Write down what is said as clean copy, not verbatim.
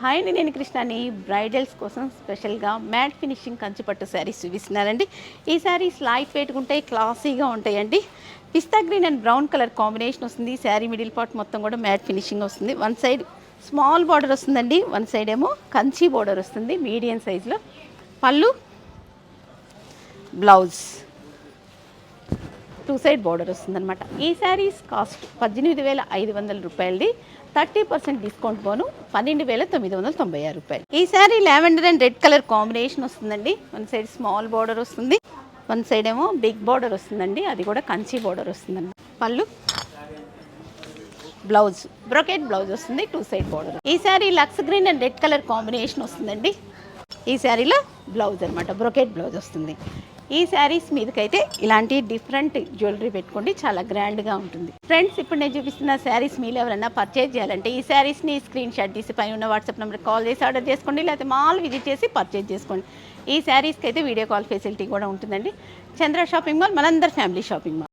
Hi అండి, నేను కృష్ణని. Bridals కోసం స్పెషల్గా మ్యాట్ ఫినిషింగ్ కంచిపట్టు శారీస్ చూపిస్తున్నారండి. ఈ శారీస్ లైట్ వెయిట్గా ఉంటాయి, క్లాసీగా ఉంటాయండి. Pista green and brown colour combination వస్తుంది. శారీ మిడిల్ పార్ట్ మొత్తం కూడా మ్యాట్ ఫినిషింగ్ వస్తుంది. వన్ సైడ్ స్మాల్ బార్డర్ వస్తుందండి, వన్ సైడ్ ఏమో కంచి బార్డర్ వస్తుంది మీడియం సైజులో. పళ్ళు, బ్లౌజ్, టూ సైడ్ బార్డర్ వస్తుందన్నమాట. ఈ శారీస్ కాస్ట్ 18,500 రూపాయలది. 30% డిస్కౌంట్ పోను 12,996 రూపాయలు. ఈ sari lavender and red colour combination వస్తుందండి. వన్ సైడ్ స్మాల్ బార్డర్ వస్తుంది, వన్ సైడ్ ఏమో బిగ్ బార్డర్ వస్తుందండి, అది కూడా కంచి బార్డర్ వస్తుందండి. పళ్ళు, బ్లౌజ్, బ్రొకెట్ బ్లౌజ్ వస్తుంది, టూ సైడ్ బార్డర్. ఈ శారీ లక్స్ green and red colour combination వస్తుందండి. ఈ శారీలో బ్లౌజ్ అనమాట, బ్రొకెట్ బ్లౌజ్ వస్తుంది. ఈ శారీస్ మీదకైతే ఇలాంటి డిఫరెంట్ జ్యువెలరీ పెట్టుకోండి, చాలా గ్రాండ్గా ఉంటుంది. ఫ్రెండ్స్, ఇప్పుడు నేను చూపిస్తున్న శారీస్ మీరు ఎవరైనా పర్చేజ్ చేయాలంటే ఈ శారీస్ని స్క్రీన్ షాట్ తీసి పైన ఉన్న వాట్సాప్ నెంబర్కి కాల్ చేసి ఆర్డర్ చేసుకోండి, లేకపోతే మాల్ విజిట్ చేసి పర్చేజ్ చేసుకోండి. ఈ శారీస్కి అయితే వీడియో కాల్ ఫెసిలిటీ కూడా ఉంటుందండి. చంద్ర షాపింగ్ మాల్, మనందర్ ఫ్యామిలీ షాపింగ్ మాల్.